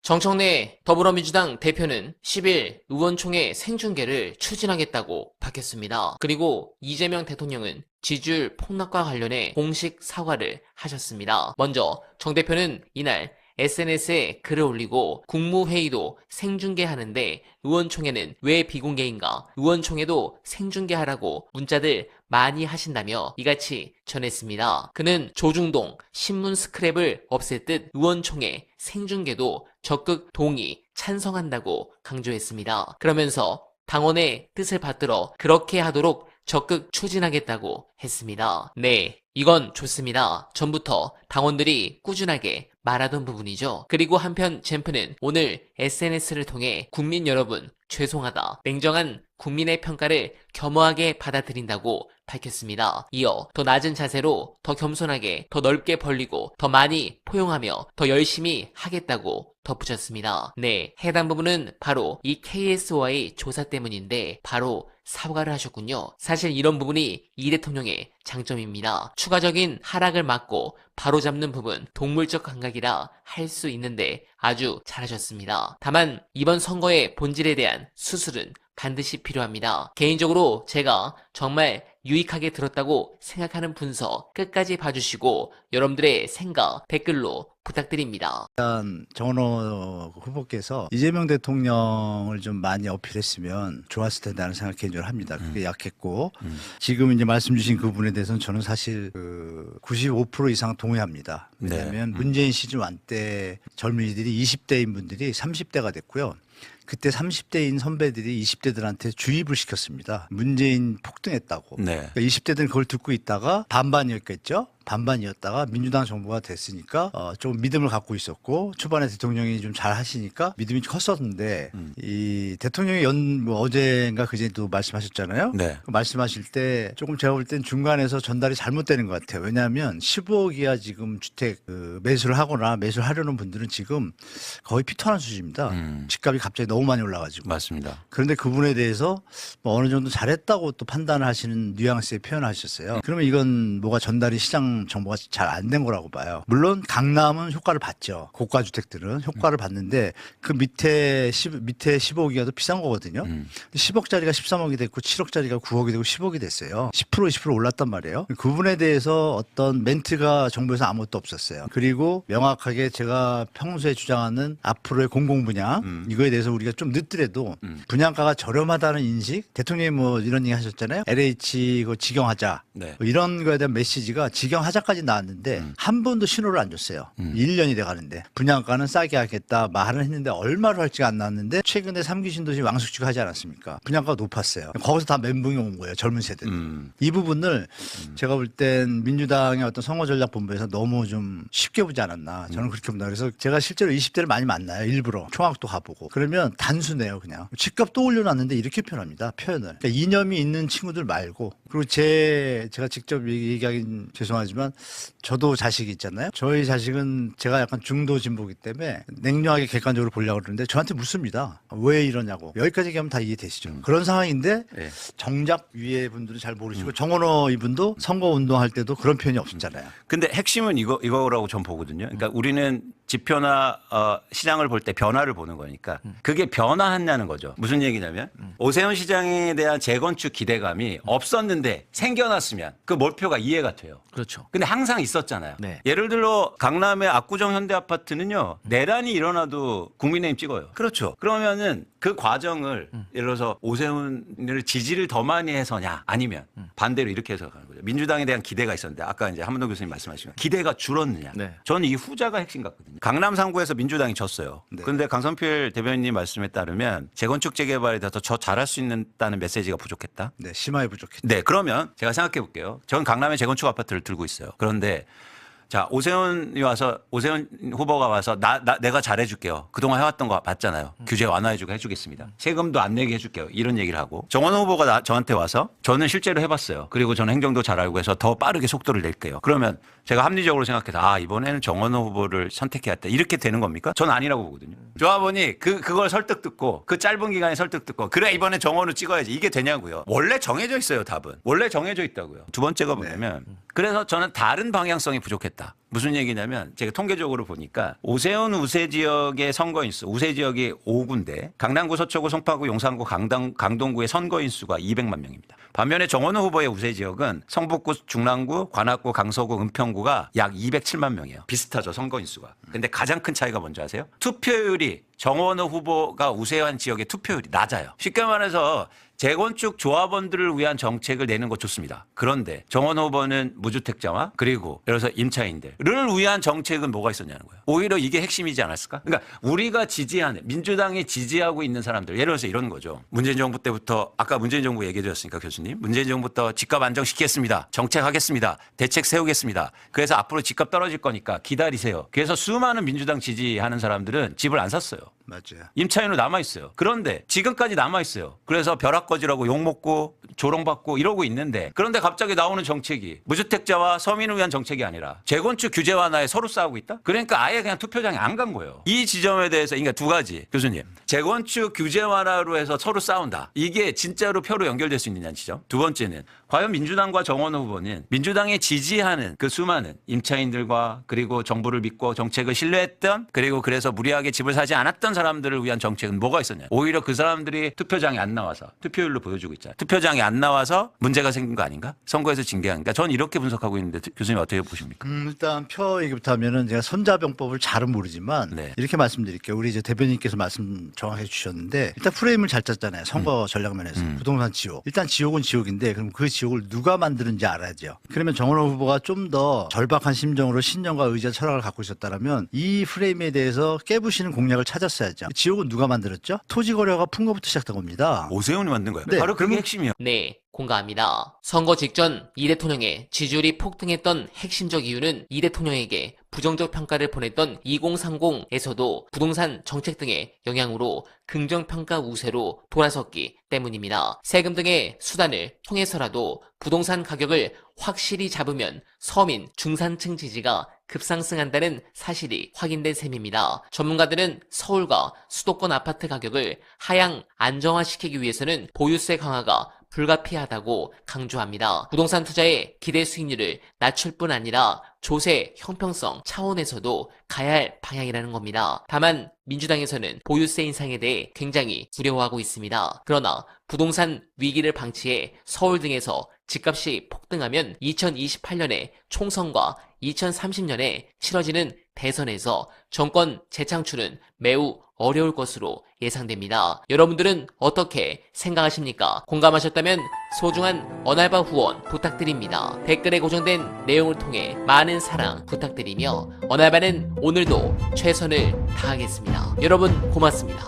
정청래 더불어민주당 대표는 10일 의원총회 생중계를 추진하겠다고 밝혔습니다. 그리고 이재명 대통령은 지지율 폭락과 관련해 공식 사과를 하셨습니다. 먼저 정 대표는 이날 SNS에 글을 올리고 국무회의도 생중계하는데 의원총회는 왜 비공개인가? 의원총회도 생중계하라고 문자들 많이 하신다며 이같이 전했습니다. 그는 조중동 신문 스크랩을 없앨 듯 의원총회 생중계도 적극 동의, 찬성한다고 강조했습니다. 그러면서 당원의 뜻을 받들어 그렇게 하도록 적극 추진하겠다고 했습니다. 네, 이건 좋습니다. 전부터 당원들이 꾸준하게 말하던 부분이죠. 그리고 한편 젠프는 오늘 SNS를 통해 국민 여러분 죄송하다. 냉정한 국민의 평가를 겸허하게 받아들인다고 밝혔습니다. 이어 더 낮은 자세로 더 겸손하게 더 넓게 벌리고 더 많이 포용하며 더 열심히 하겠다고 덧붙였습니다. 네, 해당 부분은 바로 이 KSOI 조사 때문인데 바로 사과를 하셨군요. 사실 이런 부분이 이 대통령의 장점입니다. 추가적인 하락을 막고 바로잡는 부분 동물적 감각이라 할 수 있는데 아주 잘하셨습니다. 다만 이번 선거의 본질에 대한 수술은 반드시 필요합니다. 개인적으로 제가 정말 유익하게 들었다고 생각하는 분석 끝까지 봐주시고 여러분들의 생각 댓글로 부탁드립니다. 일단 정원호 후보께서 이재명 대통령을 좀 많이 어필했으면 좋았을 텐다는 생각 개인적으로 합니다. 그게 약했고 지금 이제 말씀 주신 그 부분에 대해서는 저는 사실 95% 이상 동의합니다. 왜냐하면 문재인 시즌 1 때 젊은이들이 20대인 분들이 30대가 됐고요. 그때 30대인 선배들이 20대들한테 주입을 시켰습니다. 문재인 폭등했다고. 네. 그러니까 20대들은 그걸 듣고 있다가 반반이었겠죠. 반반이었다가 민주당 정부가 됐으니까 좀 믿음을 갖고 있었고 초반에 대통령이 좀 잘 하시니까 믿음이 컸었는데 이 대통령이 어제인가 그제도 말씀하셨잖아요. 네. 그 말씀하실 때 조금 제가 볼 땐 중간에서 전달이 잘못되는 것 같아요. 왜냐하면 15억 이하 지금 주택 매수를 하거나 매수를 하려는 분들은 지금 거의 피터난 수준입니다. 집값이 갑자기 너무 많이 올라가지고. 맞습니다. 그런데 그분에 대해서 뭐 어느 정도 잘했다고 또 판단을 하시는 뉘앙스의 표현을 하셨어요. 그러면 이건 뭐가 전달이 시장 정보가 잘 안 된 거라고 봐요. 물론 강남은 효과를 봤죠. 고가 주택들은 효과를 봤는데 그 밑에 15억이라도 비싼 거거든요. 10억짜리가 13억이 됐고 7억짜리가 9억이 되고 10억이 됐어요. 10% 올랐단 말이에요. 그 부분에 대해서 어떤 멘트가 정부에서 아무것도 없었어요. 그리고 명확하게 제가 평소에 주장하는 앞으로의 공공분양 이거에 대해서 우리가 좀 늦더라도 분양가가 저렴하다는 인식 대통령이 뭐 이런 얘기 하셨잖아요. LH 이거 직영하자 네. 뭐 이런 거에 대한 메시지가 직영하자까지 나왔는데 한 번도 신호를 안 줬어요. 1년이 돼가는데 분양가는 싸게 하겠다 말은 했는데 얼마로 할지가 안 나왔는데 최근에 3기 신도시 왕숙지가 하지 않았습니까? 분양가가 높았어요. 거기서 다 멘붕이 온 거예요. 젊은 세대. 이 부분을 제가 볼 땐 민주당의 어떤 선거전략본부에서 너무 좀 쉽게 보지 않았나 저는 그렇게 봅니다. 그래서 제가 실제로 20대를 많이 만나요. 일부러 총학도 가보고 그러면 단순해요. 그냥 집값 또 올려놨는데 이렇게 표현합니다. 표현을. 그러니까 이념이 있는 친구들 말고 그리고 제가 직접 얘기하긴 죄송하지만 저도 자식이 있잖아요. 저희 자식은 제가 약간 중도 진보기 때문에 냉정하게 객관적으로 보려고 그러는데 저한테 묻습니다. 왜 이러냐고. 여기까지 얘기하면 다 이해되시죠. 그런 상황인데 네. 정작 위에 분들은 잘 모르시고 정원호 이분도 선거운동할 때도 그런 표현이 없었잖아요. 근데 핵심은 이거라고 전 보거든요. 그러니까 우리는 지표나 시장을 볼 때 변화를 보는 거니까 그게 변화했냐는 거죠. 무슨 얘기냐면 오세훈 시장에 대한 재건축 기대감이 없었는데 생겨났으면 그 몰표가 이해가 돼요. 그렇죠. 근데 항상 있었잖아요. 네. 예를 들어 강남의 압구정 현대아파트는요. 내란이 일어나도 국민의힘 찍어요. 그렇죠. 그러면은 그 과정을 예를 들어서 오세훈을 지지를 더 많이 해서냐 아니면 반대로 이렇게 해서 가는 거죠. 민주당에 대한 기대가 있었는데 아까 이제 한문호 교수님 말씀하신 기대가 줄었느냐. 네. 저는 이 후자가 핵심 같거든요. 강남 3구에서 민주당이 졌어요. 네. 그런데 강선필 대변인님 말씀에 따르면 재건축 재개발에 대해서 더 잘할 수 있다는 메시지가 부족했다. 네, 심하게 부족했죠. 네, 그러면 제가 생각해 볼게요. 저는 강남의 재건축 아파트를 들고 있어요. 그런데 자, 오세훈 후보가 와서 내가 잘해줄게요. 그동안 해왔던 거 맞잖아요. 규제 완화해주고 해주겠습니다. 세금도 안 내게 해줄게요. 이런 얘기를 하고 정원호 후보가 저한테 와서 저는 실제로 해봤어요. 그리고 저는 행정도 잘 알고 해서 더 빠르게 속도를 낼게요. 그러면 제가 합리적으로 생각해서 이번에는 정원호 후보를 선택해야겠다. 이렇게 되는 겁니까? 저는 아니라고 보거든요. 조합원이 그걸 설득 듣고 그 짧은 기간에 설득 듣고 그래 이번에 정원호 찍어야지. 이게 되냐고요. 원래 정해져 있어요. 답은. 원래 정해져 있다고요. 두 번째가 뭐냐면 그래서 저는 다른 방향성이 부족했다. 무슨 얘기냐면 제가 통계적으로 보니까 오세훈 우세 지역의 선거인 수, 우세 지역이 5군데, 강남구, 서초구, 송파구, 용산구, 강동구의 선거인 수가 200만 명입니다. 반면에 정원호 후보의 우세 지역은 성북구, 중랑구, 관악구, 강서구, 은평구가 약 207만 명이에요. 비슷하죠, 선거인 수가. 근데 가장 큰 차이가 뭔지 아세요? 투표율이 정원호 후보가 우세한 지역의 투표율이 낮아요. 쉽게 말해서 재건축 조합원들을 위한 정책을 내는 거 좋습니다. 그런데 정원호 후보는 무주택자와 그리고 예를 들어서 임차인들을 위한 정책은 뭐가 있었냐는 거예요. 오히려 이게 핵심이지 않았을까? 그러니까 우리가 지지하는, 민주당이 지지하고 있는 사람들, 예를 들어서 이런 거죠. 문재인 정부 때부터, 아까 문재인 정부 얘기해 드렸으니까 교수님, 문재인 정부부터 집값 안정시키겠습니다. 정책하겠습니다. 대책 세우겠습니다. 그래서 앞으로 집값 떨어질 거니까 기다리세요. 그래서 수많은 민주당 지지하는 사람들은 집을 안 샀어요. 맞아요. 임차인으로 남아있어요. 그런데 지금까지 남아있어요. 그래서 벼락거지라고 욕먹고 조롱받고 이러고 있는데, 그런데 갑자기 나오는 정책이 무주택자와 서민을 위한 정책이 아니라 재건축 규제 완화에 서로 싸우고 있다? 그러니까 아예 그냥 투표장에 안 간 거예요. 이 지점에 대해서, 그러니까 두 가지. 교수님, 재건축 규제 완화로 해서 서로 싸운다. 이게 진짜로 표로 연결될 수 있느냐는 지점. 두 번째는 과연 민주당과 정원호 후보는 민주당에 지지하는 그 수많은 임차인들과 그리고 정부를 믿고 정책을 신뢰했던, 그리고 그래서 무리하게 집을 사지 않았던 사람들을 위한 정책은 뭐가 있었냐. 오히려 그 사람들이 투표장에 안 나와서, 투표율로 보여주고 있잖아요. 투표장에 안 나와서 문제가 생긴 거 아닌가? 선거에서 징계하니까. 저는 이렇게 분석하고 있는데 교수님 어떻게 보십니까? 일단 표 얘기부터 하면은 제가 손자병법을 잘은 모르지만 네. 이렇게 말씀드릴게요. 우리 이제 대변인께서 말씀 정확히 해주셨는데, 일단 프레임을 잘 짰잖아요. 선거 전략 면에서. 부동산 지옥. 일단 지옥은 지옥인데 그럼 그 지옥을 누가 만드는지 알아야죠. 그러면 정원호 후보가 좀 더 절박한 심정으로 신념과 의지와 철학을 갖고 있었다면 이 프레임에 대해서 깨부시는 공략을 찾았어야죠. 지옥은 누가 만들었죠? 토지거래가 풍고부터 시작된 겁니다. 오세훈이 만든 거예요. 네, 바로 그게 그러면- 핵심이에요. 네, 공감합니다. 선거 직전 이 대통령의 지지율이 폭등했던 핵심적 이유는 이 대통령에게 부정적 평가를 보냈던 2030에서도 부동산 정책 등의 영향으로 긍정평가 우세로 돌아섰기 때문입니다. 세금 등의 수단을 통해서라도 부동산 가격을 확실히 잡으면 서민, 중산층 지지가 급상승한다는 사실이 확인된 셈입니다. 전문가들은 서울과 수도권 아파트 가격을 하향 안정화시키기 위해서는 보유세 강화가 불가피하다고 강조합니다. 부동산 투자의 기대 수익률을 낮출 뿐 아니라 조세 형평성 차원에서도 가야 할 방향이라는 겁니다. 다만 민주당에서는 보유세 인상에 대해 굉장히 두려워하고 있습니다. 그러나 부동산 위기를 방치해 서울 등에서 집값이 폭등하면 2028년에 총선과 2030년에 치러지는 대선에서 정권 재창출은 매우 어려울 것으로 예상됩니다. 여러분들은 어떻게 생각하십니까? 공감하셨다면 소중한 언알바 후원 부탁드립니다. 댓글에 고정된 내용을 통해 많은 사랑 부탁드리며, 언알바는 오늘도 최선을 다하겠습니다. 여러분 고맙습니다.